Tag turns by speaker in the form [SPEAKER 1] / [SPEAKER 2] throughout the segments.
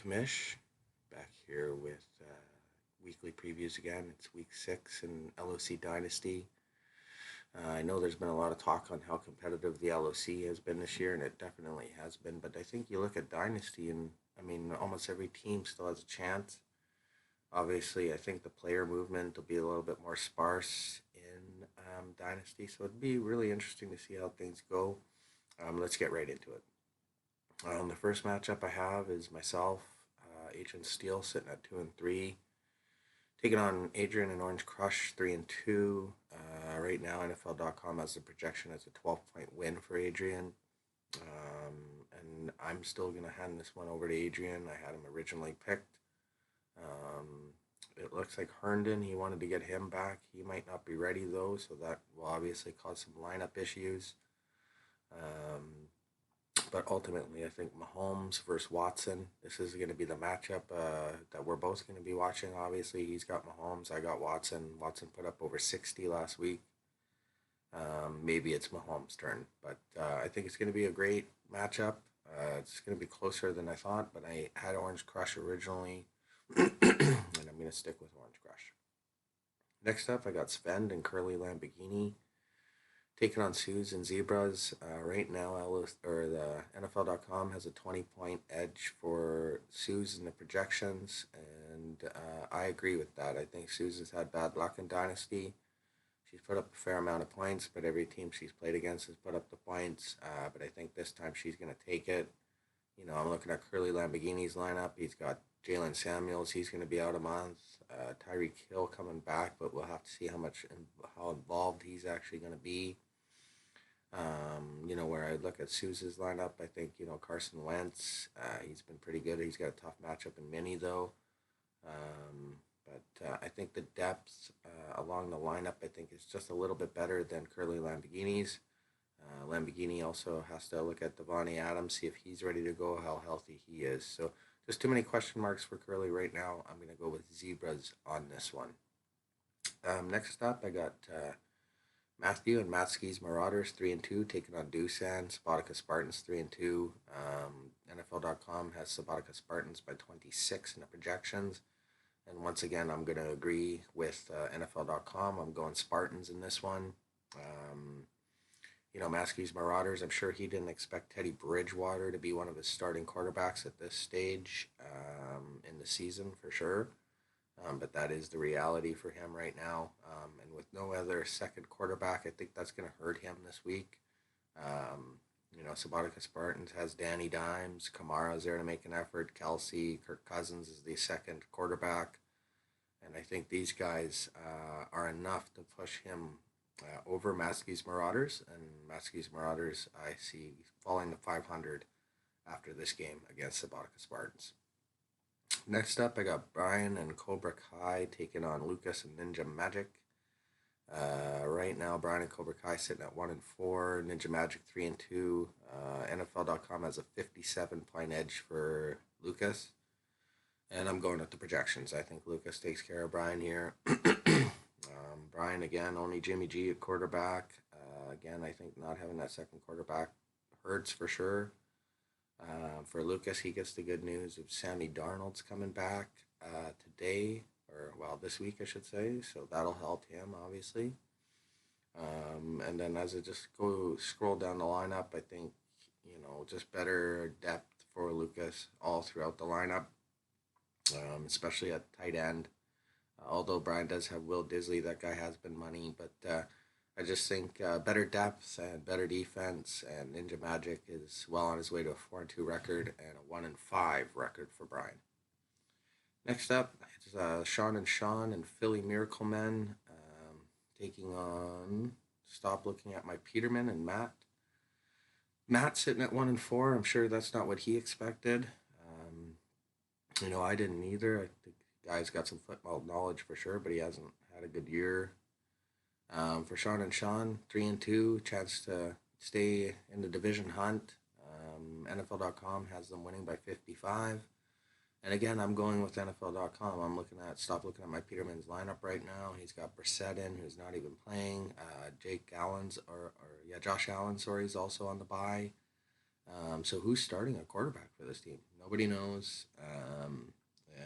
[SPEAKER 1] Kamish, back here with weekly previews again. It's week 6 in LOC Dynasty. I know there's been a lot of talk on how competitive the LOC has been this year, and it definitely has been. But I think you look at Dynasty, and I mean, almost every team still has a chance. Obviously, I think the player movement will be a little bit more sparse in Dynasty, so it'd be really interesting to see how things go. Let's get right into it. The first matchup I have is myself, Agent Steel, sitting at 2-3, taking on Adrian and Orange Crush 3-2. Right now, NFL.com has the projection as a 12-point win for Adrian, and I'm still gonna hand this one over to Adrian. I had him originally picked. It looks like Herndon, he wanted to get him back. He might not be ready though, so that will obviously cause some lineup issues. Um, But ultimately, I think Mahomes versus Watson. This is going to be the matchup that we're both going to be watching. Obviously, he's got Mahomes. I got Watson. Watson put up over 60 last week. Maybe it's Mahomes' turn, but I think it's going to be a great matchup. It's going to be closer than I thought, but I had Orange Crush originally, and I'm going to stick with Orange Crush. Next up, I got Sven and Curly Lamborghini taking on Sues and Zebras. Right now, the NFL.com has a 20-point edge for Sues in the projections, and I agree with that. I think Sues has had bad luck in Dynasty. She's put up a fair amount of points, but every team she's played against has put up the points. But I think this time she's going to take it. You know, I'm looking at Curly Lamborghini's lineup. He's got Jalen Samuels. He's going to be out a month. Tyreek Hill coming back, but we'll have to see how involved he's actually going to be. Where I look at Sousa's lineup, I think, Carson Wentz, he's been pretty good. He's got a tough matchup in mini, though. But I think the depth along the lineup, I think, is just a little bit better than Curly Lamborghini's. Lamborghini also has to look at Devontae Adams, see if he's ready to go, how healthy he is. So just too many question marks for Curly right now. I'm going to go with Zebras on this one. Next up, I got Matthew and Matsky's Marauders 3-2 taking on Doosan. Sabatica Spartans 3-2. NFL.com has Sabatica Spartans by 26 in the projections. And once again, I'm going to agree with NFL.com. I'm going Spartans in this one. Maskey's Marauders, I'm sure he didn't expect Teddy Bridgewater to be one of his starting quarterbacks at this stage in the season for sure. But that is the reality for him right now. And with no other second quarterback, I think that's going to hurt him this week. Sabatica Spartans has Danny Dimes. Kamara's there to make an effort. Kelsey, Kirk Cousins is the second quarterback. And I think these guys are enough to push him over Maskey's Marauders. And Maskey's Marauders, I see falling to 500 after this game against Sabatica Spartans. Next up, I got Brian and Cobra Kai taking on Lucas and Ninja Magic. Right now, Brian and Cobra Kai sitting at 1-4, Ninja Magic 3-2. NFL.com has a 57-point edge for Lucas, and I'm going with the projections. I think Lucas takes care of Brian here. Brian again, only Jimmy G at quarterback. Again, I think not having that second quarterback hurts for sure. For Lucas, he gets the good news of Sammy Darnold's coming back today, this week, I should say. So that'll help him, obviously. And then as I just scroll down the lineup, I think, just better depth for Lucas all throughout the lineup, especially at tight end. Although Brian does have Will Disley, that guy has been money, but I just think better depth and better defense, and Ninja Magic is well on his way to a 4-2 record and a 1-5 record for Brian. Next up, it's Sean and Philly Miracle Men taking on Stop Looking at My Peterman and Matt. Matt sitting at 1-4. I'm sure that's not what he expected. I didn't either. I think the guy's got some football knowledge for sure, but he hasn't had a good year. For Sean, 3-2, chance to stay in the division hunt. NFL.com has them winning by 55. And again, I'm going with NFL.com. I'm stop looking at my Peterman's lineup right now. He's got Brissett in, who's not even playing. Josh Allen, is also on the bye. So who's starting a quarterback for this team? Nobody knows.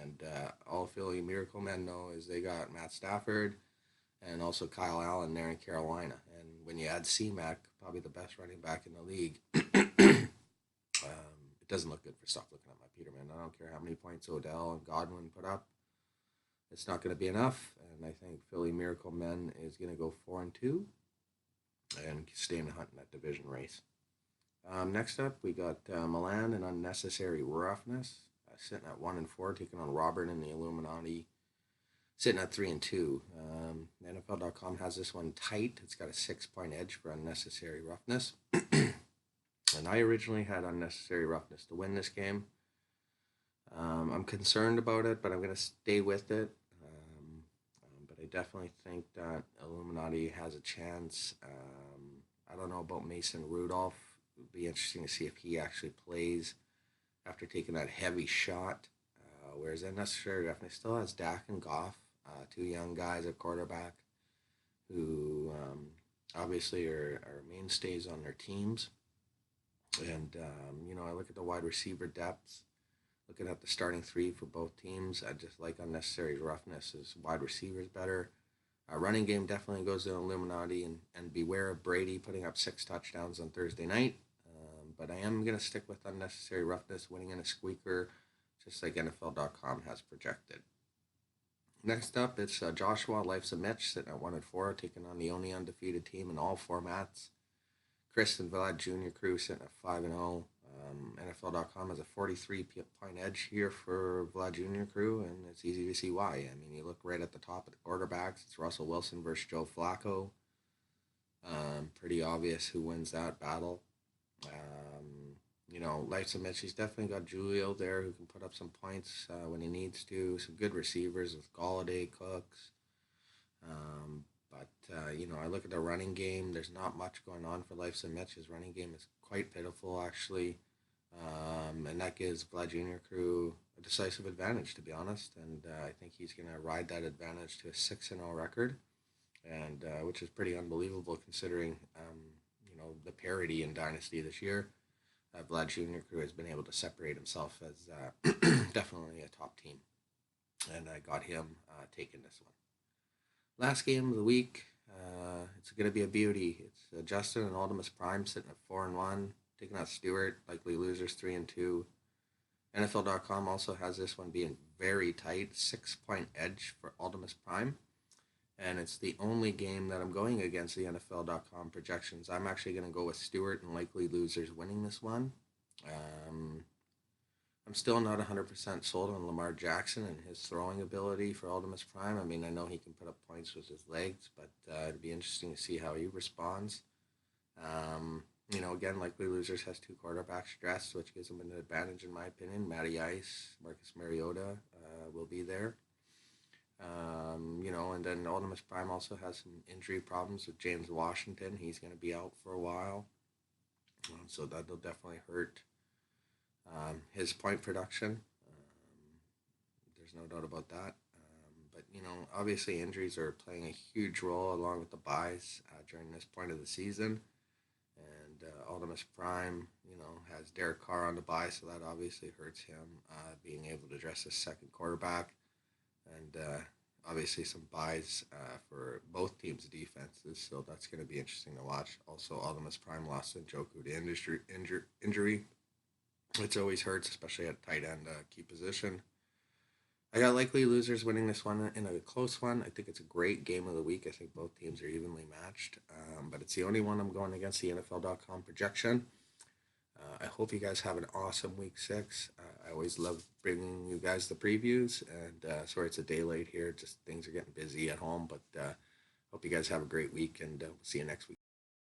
[SPEAKER 1] And all Philly Miracle Men know is they got Matt Stafford and also Kyle Allen there in Carolina. And when you add C-Mac, probably the best running back in the league, it doesn't look good for stuff looking at my Peterman. I don't care how many points Odell and Godwin put up. It's not going to be enough. And I think Philly Miracle Men is going to go 4-2 and stay in the hunt in that division race. Next up, we got Milan and Unnecessary Roughness, sitting at 1-4, taking on Robert and the Illuminati, sitting at 3-2. NFL.com has this one tight. It's got a 6-point edge for Unnecessary Roughness. And I originally had Unnecessary Roughness to win this game. I'm concerned about it, but I'm going to stay with it. But I definitely think that Illuminati has a chance. I don't know about Mason Rudolph. It would be interesting to see if he actually plays after taking that heavy shot. Whereas Unnecessary Roughness still has Dak and Goff, two young guys at quarterback who obviously are mainstays on their teams. And, I look at the wide receiver depths, looking at the starting three for both teams. I just like Unnecessary Roughness as wide receivers better. Running game definitely goes to Illuminati, and beware of Brady putting up 6 touchdowns on Thursday night. But I am going to stick with Unnecessary Roughness winning in a squeaker, just like NFL.com has projected. Next up, it's Joshua Life's a Mitch sitting at 1-4, taking on the only undefeated team in all formats. Chris and Vlad Jr. crew sitting at 5-0. NFL.com has a 43-point edge here for Vlad Jr. crew, and it's easy to see why. I mean, you look right at the top of the quarterbacks. It's Russell Wilson versus Joe Flacco. Pretty obvious who wins that battle. Life's a Mitch, he's definitely got Julio there who can put up some points when he needs to. Some good receivers with Galladay, Cooks. I look at the running game. There's not much going on for Life's a Mitch. His running game is quite pitiful, actually. And that gives Vlad Jr. crew a decisive advantage, to be honest. And I think he's going to ride that advantage to a 6-0 record, and which is pretty unbelievable considering, the parity in Dynasty this year. Vlad Jr. crew has been able to separate himself as definitely a top team. And I got him taking this one. Last game of the week, it's going to be a beauty. It's Justin and Ultimus Prime sitting at 4-1, taking out Stewart, likely losers 3-2. NFL.com also has this one being very tight, 6-point edge for Ultimus Prime. And it's the only game that I'm going against the NFL.com projections. I'm actually going to go with Stewart and likely losers winning this one. I'm still not 100% sold on Lamar Jackson and his throwing ability for Ultimus Prime. I mean, I know he can put up points with his legs, but it'd be interesting to see how he responds. Again, likely losers has 2 quarterbacks dressed, which gives him an advantage in my opinion. Matty Ice, Marcus Mariota will be there. And then Ultimus Prime also has some injury problems with James Washington. He's going to be out for a while. So that'll definitely hurt his point production. There's no doubt about that. But obviously injuries are playing a huge role along with the buys during this point of the season. And Ultimus Prime, has Derek Carr on the buy, so that obviously hurts him being able to dress his second quarterback. And obviously some buys for both teams' defenses, so that's going to be interesting to watch. Also, Ultimus Prime lost Njoku to injury, which always hurts, especially at tight end key position. I got likely losers winning this one in a close one. I think it's a great game of the week. I think both teams are evenly matched, but it's the only one I'm going against the NFL.com projection. I hope you guys have an awesome week 6. I always love bringing you guys the previews, and sorry it's a day late here. Just things are getting busy at home, but hope you guys have a great week, and we'll see you next week.